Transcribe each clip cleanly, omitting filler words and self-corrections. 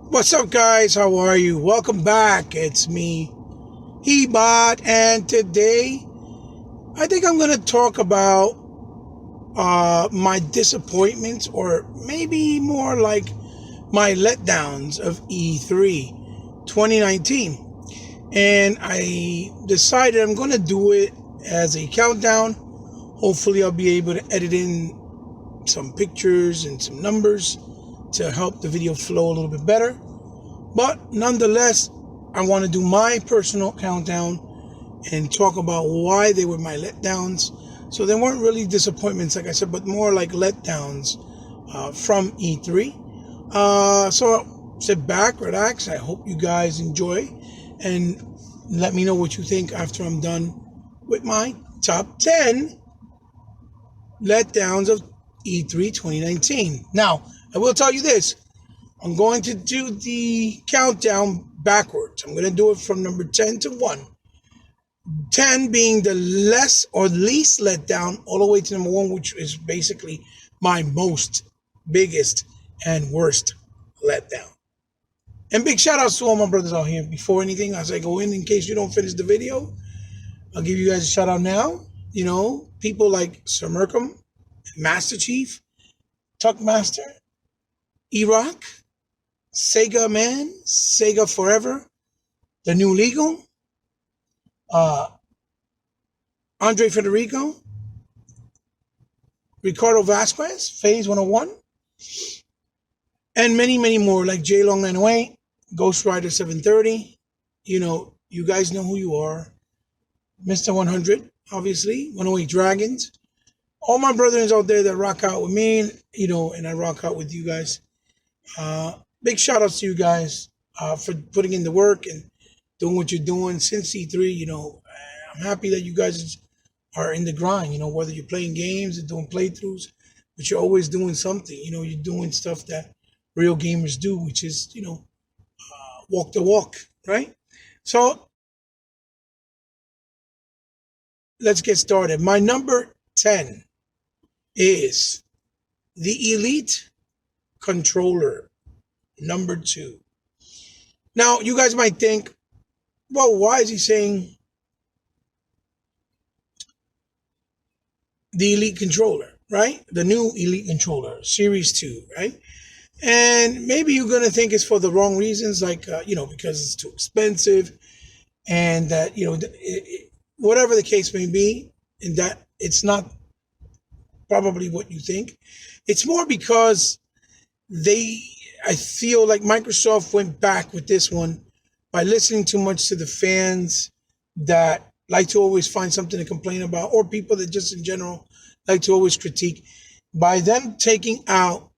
What's up, guys? How are you? Welcome back. It's me, Hebot, and today I think I'm going to talk about my disappointments, or maybe more like my letdowns of E3 2019. And I decided I'm going to do it as a countdown. Hopefully, I'll be able to edit in some pictures and some numbers to help the video flow a little bit better. But nonetheless, I want to do my personal countdown and talk about why they were my letdowns. So they weren't really disappointments, like I said, but more like letdowns from E3. So sit back, relax. I hope you guys enjoy, and let me know what you think after I'm done with my top 10 letdowns of E3 2019. Now, I will tell you this. I'm going to do the countdown backwards. I'm going to do it from number 10 to 1. 10 being the less or least letdown, all the way to number 1, which is basically my most, biggest, and worst letdown. And big shout outs to all my brothers out here. Before anything, as I go in case you don't finish the video, I'll give you guys a shout out now. You know, people like Sir Merkham, Master Chief, Tuckmaster, E-Rock, Sega Man, Sega Forever, The New Legal, Andre Federico, Ricardo Vasquez, Phase 101, and many, many more like J Long 908, Ghost Rider 730. You know, you guys know who you are. Mr. 100, obviously, 108 Dragons. All my brothers out there that rock out with me, you know, and I rock out with you guys. Big shout outs to you guys for putting in the work and doing what you're doing since C3. You know, I'm happy that you guys are in the grind, you know, whether you're playing games or doing playthroughs, but you're always doing something. You know, you're doing stuff that real gamers do, which is, you know, walk the walk, right? So let's get started. My number 10 is the Elite Controller, number 2. Now, you guys might think, well, why is he saying the Elite Controller, right? The new Elite Controller, Series 2, right? And maybe you're going to think it's for the wrong reasons, like, you know, because it's too expensive and that, you know, whatever the case may be, and that it's not probably what you think. It's more because I feel like Microsoft went back with this one by listening too much to the fans that like to always find something to complain about, or people that just in general like to always critique, by them taking out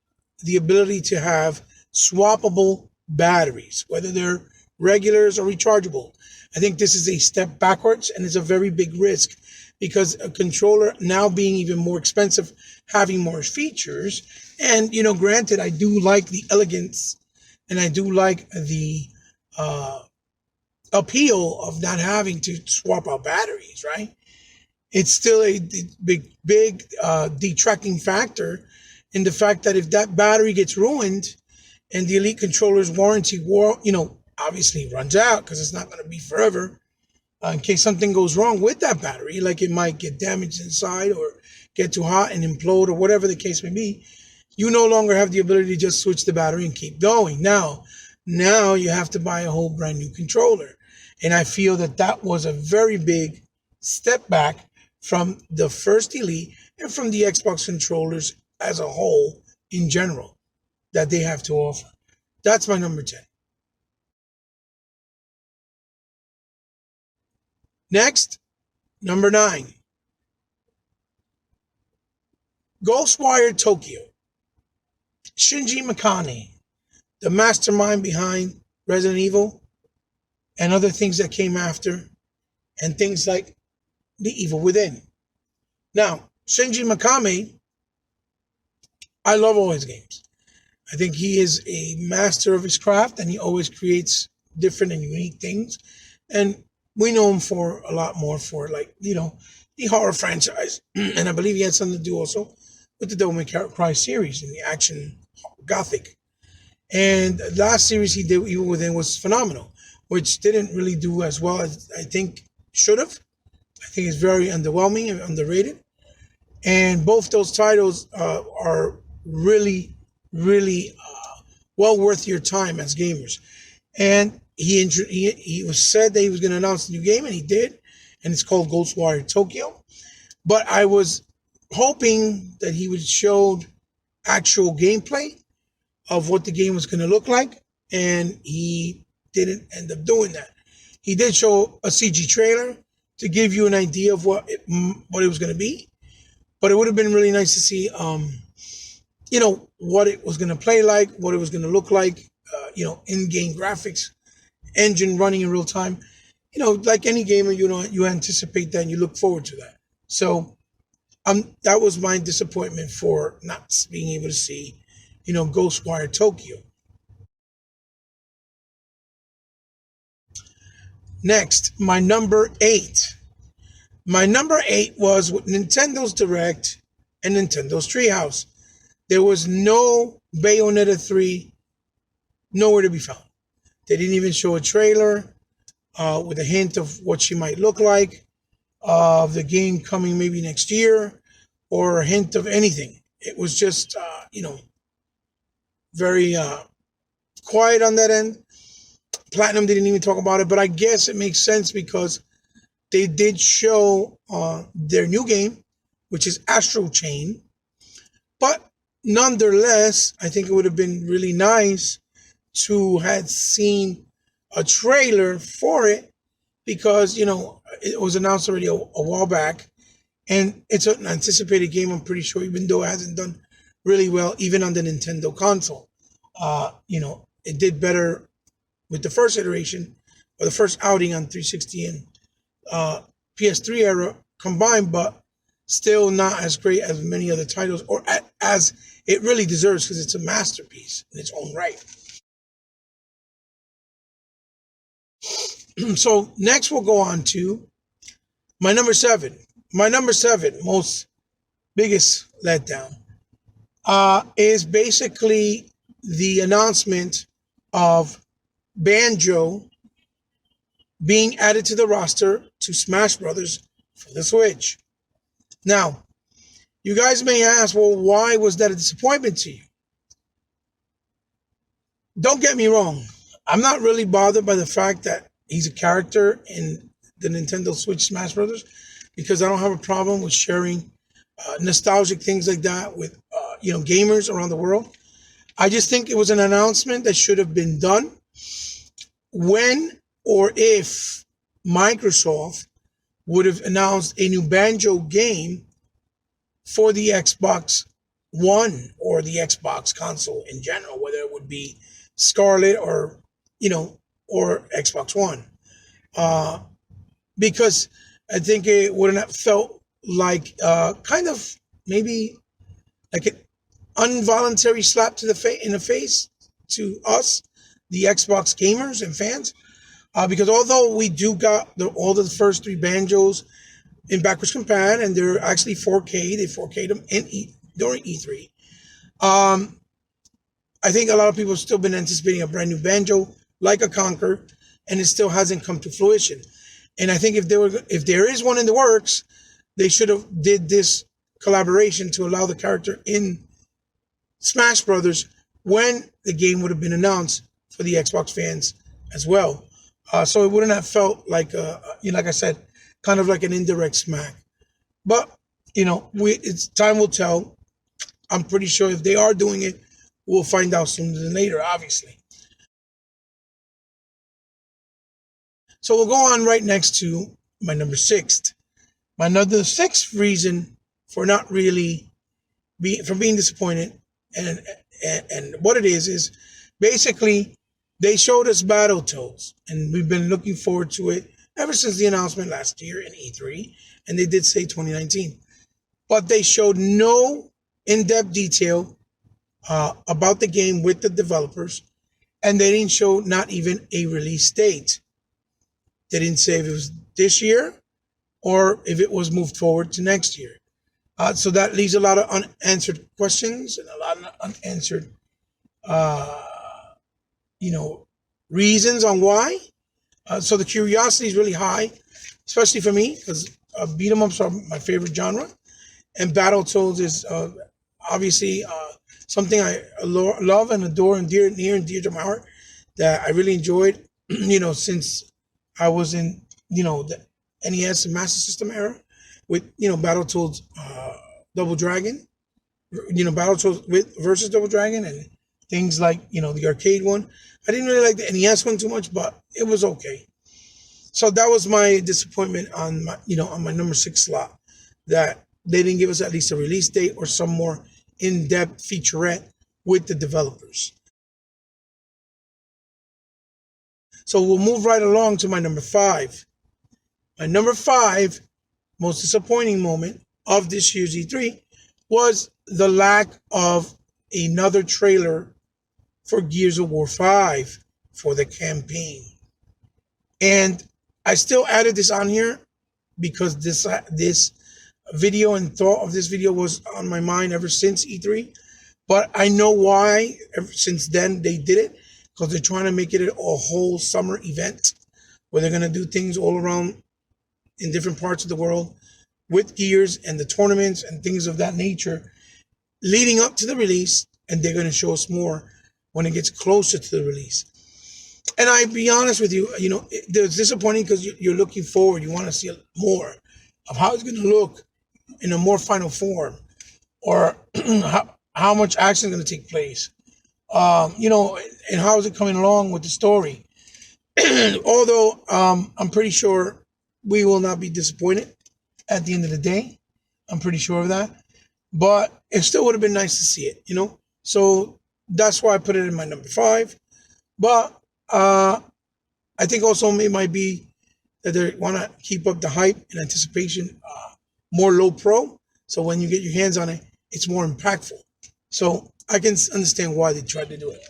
the ability to have swappable batteries, whether they're regulars or rechargeable. I think this is a step backwards, and it's a very big risk because a controller now being even more expensive, having more features, and, you know, granted, I do like the elegance and I do like the appeal of not having to swap out batteries, right? It's still a big detracting factor in the fact that if that battery gets ruined and the Elite controller's warranty, you know, obviously runs out because it's not going to be forever, in case something goes wrong with that battery, like it might get damaged inside or get too hot and implode or whatever the case may be, you no longer have the ability to just switch the battery and keep going. Now you have to buy a whole brand new controller. And I feel that that was a very big step back from the first Elite and from the Xbox controllers as a whole in general that they have to offer. That's my number 10. Next, number 9. Ghostwire Tokyo. Shinji Mikami, the mastermind behind Resident Evil and other things that came after, and things like The Evil Within. Now, Shinji Mikami, I love all his games. I think he is a master of his craft, and he always creates different and unique things. And we know him for a lot more for, like, you know, the horror franchise. And I believe he had something to do also with the Devil May Cry series and the action gothic. And the last series he did Evil Within was phenomenal, which didn't really do as well as I think should have. I think it's very underwhelming and underrated. And both those titles are really, really well worth your time as gamers. And he was said that he was going to announce a new game, and he did, and it's called Ghostwire Tokyo. But I was hoping that he would show actual gameplay of what the game was going to look like, and he didn't end up doing that. He did show a CG trailer to give you an idea of what it was going to be, but it would have been really nice to see, what it was going to play like, what it was going to look like, in-game graphics, engine running in real time. Like any gamer, you anticipate that and you look forward to that. So that was my disappointment for not being able to see, Ghostwire Tokyo. Next, my number 8. My number 8 was with Nintendo's Direct and Nintendo's Treehouse. There was no Bayonetta 3 nowhere to be found. They didn't even show a trailer with a hint of what she might look like, of the game coming maybe next year, or a hint of anything. It was just, very quiet on that end. Platinum didn't even talk about it, but I guess it makes sense because they did show their new game, which is Astral Chain. But nonetheless, I think it would have been really nice to have seen a trailer for it because, it was announced already a while back. And it's an anticipated game, I'm pretty sure, even though it hasn't done really well, even on the Nintendo console. It did better with the first iteration or the first outing on 360 and PS3 era combined, but still not as great as many other titles or as it really deserves because it's a masterpiece in its own right. So next we'll go on to my number 7. My number 7 most biggest letdown is basically the announcement of Banjo being added to the roster to Smash Brothers for the Switch. Now, you guys may ask, well, why was that a disappointment to you? Don't get me wrong. I'm not really bothered by the fact that he's a character in the Nintendo Switch Smash Brothers because I don't have a problem with sharing nostalgic things like that with gamers around the world. I just think it was an announcement that should have been done when or if Microsoft would have announced a new Banjo game for the Xbox One or the Xbox console in general, whether it would be Scarlet or Xbox One. Because I think it wouldn't have felt like kind of maybe like an involuntary slap to the in the face to us, the Xbox gamers and fans. Because although we do got all the first 3 Banjos in backwards compat, and they're actually 4K, they 4K'd them during E3. I think a lot of people have still been anticipating a brand new Banjo, like a Conquer, and it still hasn't come to fruition. And I think if there is one in the works, they should have did this collaboration to allow the character in Smash Brothers when the game would have been announced for the Xbox fans as well. So it wouldn't have felt like, like I said, kind of like an indirect smack. But, it's time will tell. I'm pretty sure if they are doing it, we'll find out sooner than later, obviously. So we'll go on right next to my number 6. My number 6th reason for not really being disappointed and what it is basically they showed us Battletoads, and we've been looking forward to it ever since the announcement last year in E3, and they did say 2019. But they showed no in-depth detail about the game with the developers, and they didn't show not even a release date. They didn't say if it was this year or if it was moved forward to next year. So that leaves a lot of unanswered questions and a lot of unanswered you know, reasons on why. So the curiosity is really high, especially for me, because beat 'em ups are my favorite genre, and Battletoads is obviously something I love and adore and near and dear to my heart that I really enjoyed, since I was in, the NES and Master System era with, Battletoads Double Dragon, Battletoads with versus Double Dragon and things like, the arcade one. I didn't really like the NES one too much, but it was okay. So that was my disappointment on my, on my number 6 slot, that they didn't give us at least a release date or some more in-depth featurette with the developers. So we'll move right along to my number 5. My number 5 most disappointing moment of this year's E3 was the lack of another trailer for Gears of War 5 for the campaign. And I still added this on here because this video and thought of this video was on my mind ever since E3. But I know why ever since then they did it, because they're trying to make it a whole summer event where they're going to do things all around in different parts of the world with Gears and the tournaments and things of that nature leading up to the release. And they're going to show us more when it gets closer to the release. And I'll be honest with you, it's disappointing because you're looking forward. You want to see more of how it's going to look in a more final form, or how much action is going to take place, and how is it coming along with the story. Although I'm pretty sure we will not be disappointed at the end of the day. I'm pretty sure of that. But it still would have been nice to see it, So that's why I put it in my number 5. But I think also it might be that they want to keep up the hype and anticipation, more low pro. So when you get your hands on it, it's more impactful. So I can understand why they tried to do it.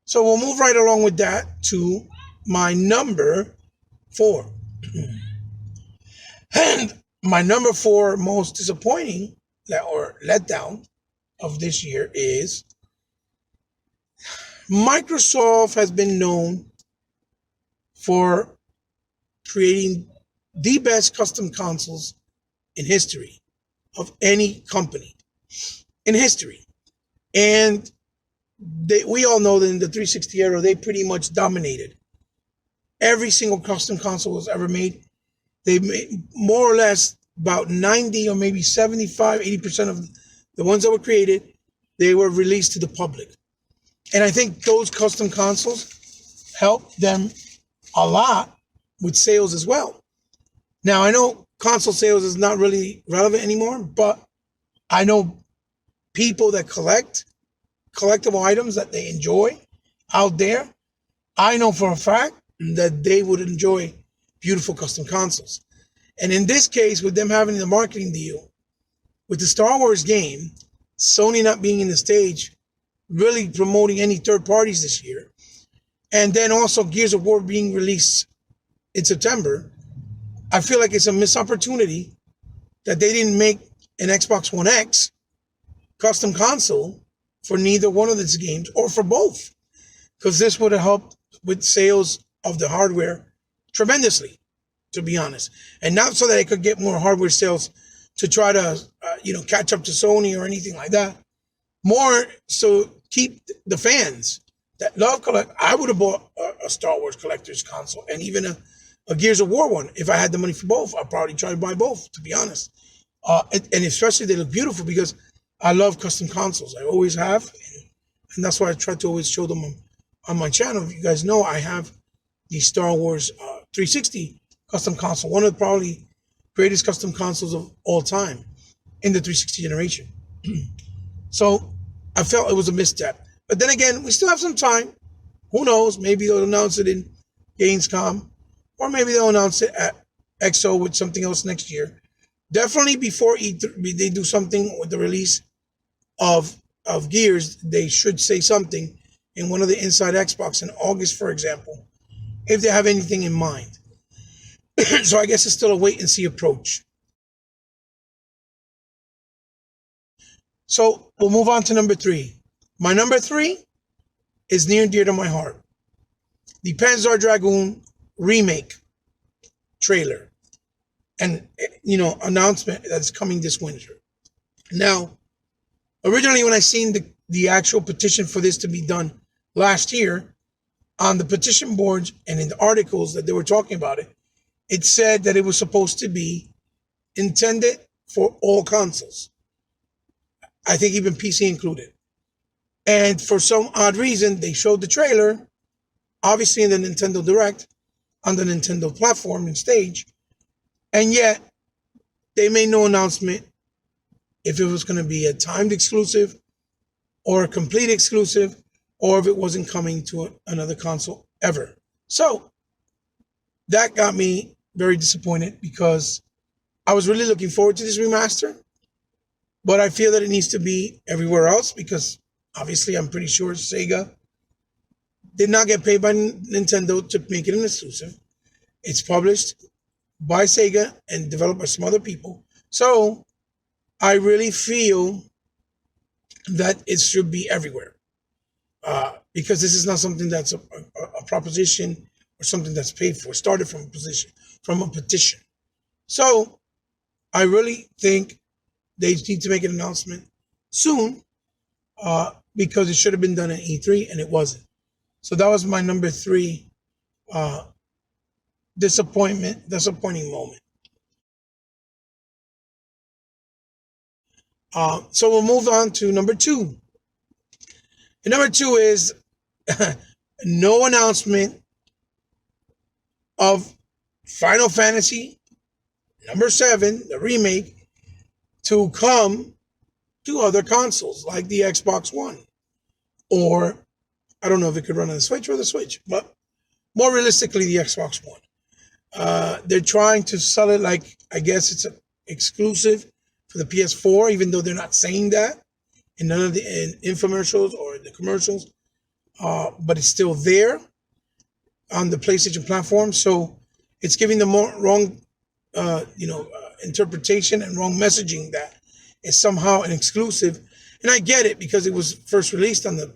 So we'll move right along with that to my number 4. And my number 4 most disappointing or letdown of this year is Microsoft has been known for creating the best custom consoles in history of any company in history. And we all know that in the 360 era, they pretty much dominated. Every single custom console was ever made. They made more or less about 90 or maybe 75, 80% of the ones that were created, they were released to the public. And I think those custom consoles helped them a lot with sales as well. Now, I know console sales is not really relevant anymore, but I know people that collect collectible items that they enjoy out there. I know for a fact that they would enjoy beautiful custom consoles. And in this case, with them having the marketing deal, with the Star Wars game, Sony not being in the stage, really promoting any third parties this year, and then also Gears of War being released in September, I feel like it's a missed opportunity that they didn't make an Xbox One X custom console for neither one of these games, or for both, because this would have helped with sales of the hardware tremendously, to be honest. And not so that I could get more hardware sales to try to, catch up to Sony or anything like that. More so keep the fans that love collect. I would have bought a Star Wars collector's console and even a Gears of War one. If I had the money for both, I'd probably try to buy both, to be honest. And especially they look beautiful because I love custom consoles. I always have. And that's why I try to always show them on my channel. If you guys know, I have the Star Wars 360 custom console, one of the probably greatest custom consoles of all time in the 360 generation. So I felt it was a misstep. But then again, we still have some time. Who knows? Maybe they'll announce it in Gamescom, or maybe they'll announce it at XO with something else next year. Definitely before E3, they do something with the release of Gears, they should say something in one of the Inside Xbox in August, for example, if they have anything in mind. So I guess it's still a wait and see approach. So we'll move on to number 3. My number 3 is near and dear to my heart. The Panzer Dragoon remake trailer and announcement that's coming this winter. Now, originally when I seen the actual petition for this to be done last year, on the petition boards and in the articles that they were talking about it, it said that it was supposed to be intended for all consoles. I think even PC included. And for some odd reason, they showed the trailer, obviously in the Nintendo Direct, on the Nintendo platform and stage, and yet they made no announcement if it was going to be a timed exclusive or a complete exclusive, or if it wasn't coming to another console ever. So that got me very disappointed because I was really looking forward to this remaster, but I feel that it needs to be everywhere else because obviously I'm pretty sure Sega did not get paid by Nintendo to make it an exclusive. It's published by Sega and developed by some other people. So I really feel that it should be everywhere. Because this is not something that's a proposition or something that's paid for. It started from a petition. So I really think they need to make an announcement soon because it should have been done at E3 and it wasn't. So that was my number 3 disappointing moment. So we'll move on to number 2. And number 2 is no announcement of Final Fantasy number 7, the remake, to come to other consoles like the Xbox One. Or, I don't know if it could run on the Switch or the Switch, but more realistically, the Xbox One. They're trying to sell it like, I guess it's an exclusive for the PS4, even though they're not saying that in none of the infomercials or the commercials. But it's still there on the PlayStation platform. So it's giving them wrong, interpretation and wrong messaging that it's somehow an exclusive. And I get it because it was first released on the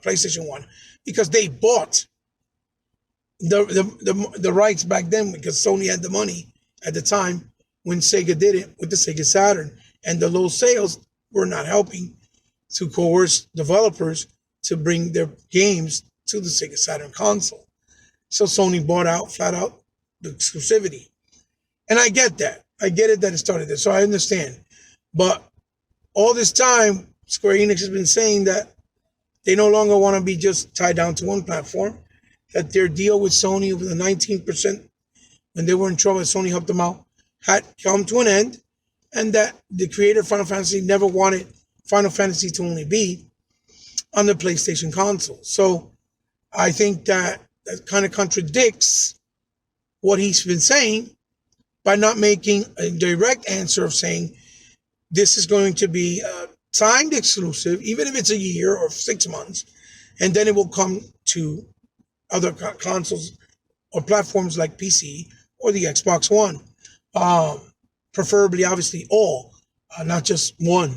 PlayStation 1 because they bought the rights back then because Sony had the money at the time when Sega did it with the Sega Saturn, and the low sales were not helping to coerce developers to bring their games to the Sega Saturn console. So Sony bought out flat out the exclusivity. And I get that. I get it that it started there. So I understand. But all this time, Square Enix has been saying that they no longer want to be just tied down to one platform, that their deal with Sony with the 19% when they were in trouble, Sony helped them out, had come to an end, and that the creator of Final Fantasy never wanted Final Fantasy to only be on the PlayStation console. So I think that kind of contradicts what he's been saying by not making a direct answer of saying this is going to be a timed exclusive, even if it's a year or 6 months, and then it will come to other consoles or platforms like PC or the Xbox One. Preferably, obviously, all, not just one.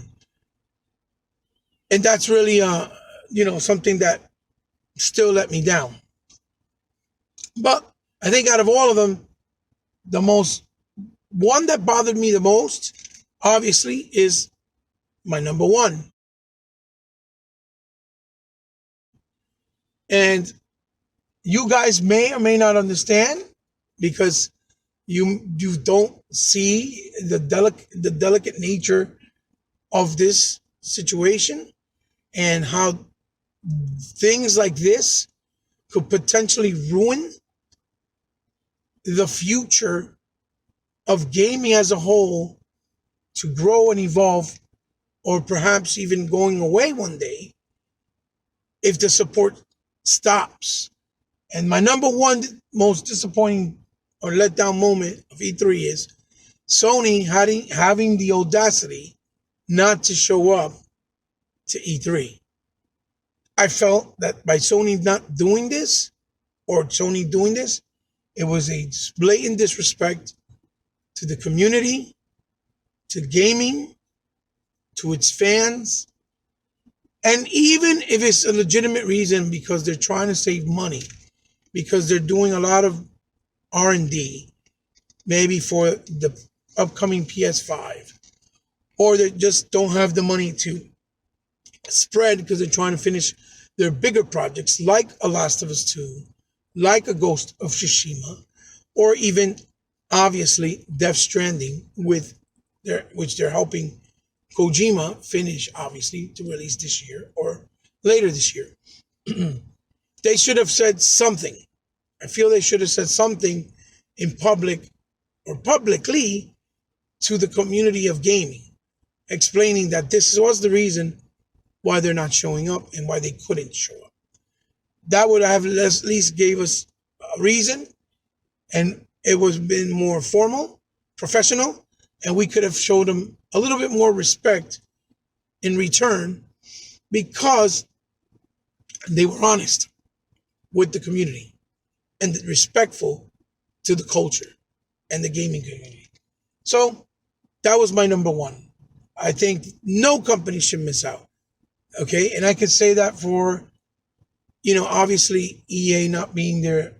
And that's really, something that still let me down. But I think out of all of them, the one that bothered me the most, obviously, is my number 1. And you guys may or may not understand because you don't see the delicate nature of this situation and how things like this could potentially ruin the future of gaming as a whole to grow and evolve, or perhaps even going away one day if the support stops. And my number 1 most disappointing or letdown moment of E3 is Sony having the audacity not to show up to E3. I felt that by Sony not doing this, or Sony doing this, it was a blatant disrespect to the community, to gaming, to its fans, And even if it's a legitimate reason because they're trying to save money, because they're doing a lot of R&D, maybe for the upcoming PS5, or they just don't have the money to spread because they're trying to finish their bigger projects like A Last of Us 2, like A Ghost of Tsushima, or even obviously Death Stranding which they're helping Kojima finish, obviously, to release this year or later this year. They should have said something. I feel they should have said something in public or publicly to the community of gaming, explaining that this was the reason why they're not showing up and why they couldn't show up. That would have at least gave us a reason, and it was been more formal, professional, and we could have showed them a little bit more respect in return because they were honest with the community and respectful to the culture and the gaming community. So that was my number one. I think no company should miss out. Okay, and I could say that for, obviously EA not being there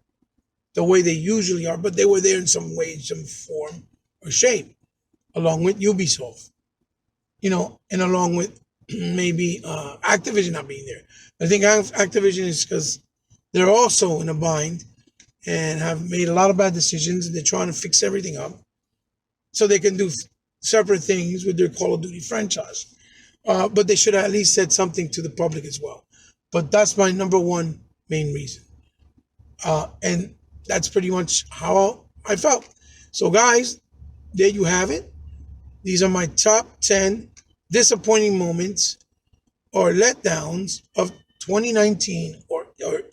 the way they usually are, but they were there in some way, some form or shape, along with Ubisoft, and along with maybe Activision not being there. I think Activision is because they're also in a bind and have made a lot of bad decisions, and they're trying to fix everything up so they can do separate things with their Call of Duty franchise. But they should have at least said something to the public as well. But that's my number one main reason. And that's pretty much how I felt. So guys, there you have it. These are my top 10 disappointing moments or letdowns of 2019 or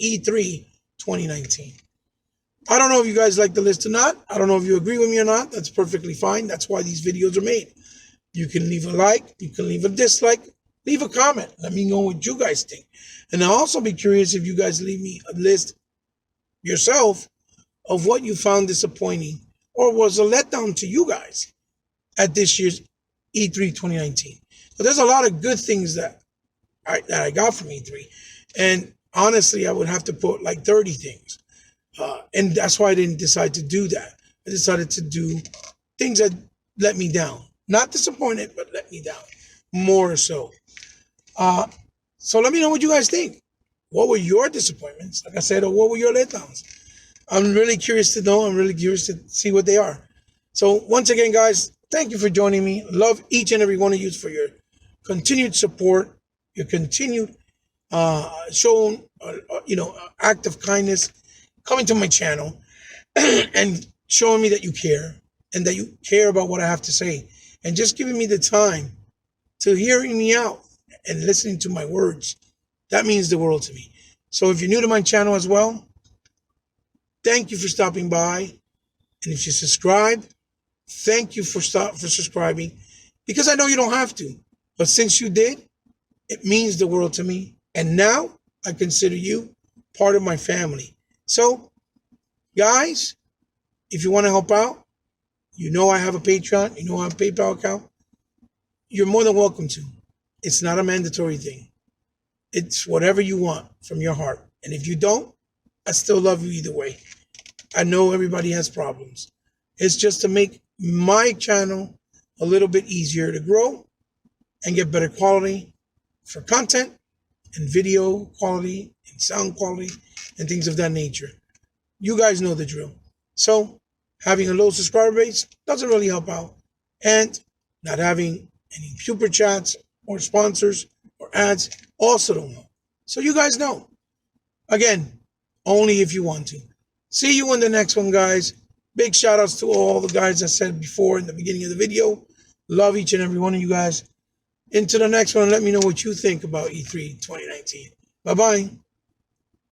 E3 2019. I don't know if you guys like the list or not. I don't know if you agree with me or not. That's perfectly fine. That's why these videos are made. You can leave a like, you can leave a dislike, leave a comment. Let me know what you guys think. And I'll also be curious if you guys leave me a list yourself of what you found disappointing or was a letdown to you guys at this year's E3 2019. So there's a lot of good things that I got from E3. And honestly, I would have to put like 30 things. And that's why I didn't decide to do that. I decided to do things that let me down. Not disappointed, but let me down. More so. So let me know what you guys think. What were your disappointments? Like I said, or what were your letdowns? I'm really curious to know. I'm really curious to see what they are. So once again, guys, thank you for joining me. Love each and every one of you for your continued support, your continued shown, act of kindness, coming to my channel and showing me that you care and that you care about what I have to say and just giving me the time to hearing me out and listening to my words. That means the world to me. So if you're new to my channel as well, thank you for stopping by. And if you subscribe, thank you for subscribing, because I know you don't have to. But since you did, it means the world to me. And now I consider you part of my family. So, guys, if you want to help out, I have a Patreon, I have a PayPal account. You're more than welcome to. It's not a mandatory thing. It's whatever you want from your heart. And if you don't, I still love you either way. I know everybody has problems. It's just to make my channel a little bit easier to grow and get better quality for content and video quality and sound quality and things of that nature. You guys know the drill. So having a low subscriber base doesn't really help out. And not having any super chats or sponsors or ads also don't help. So you guys know. Again, only if you want to. See you in the next one, guys. Big shout outs to all the guys I said before in the beginning of the video. Love each and every one of you guys. Into the next one, let me know what you think about E3 2019. Bye-bye.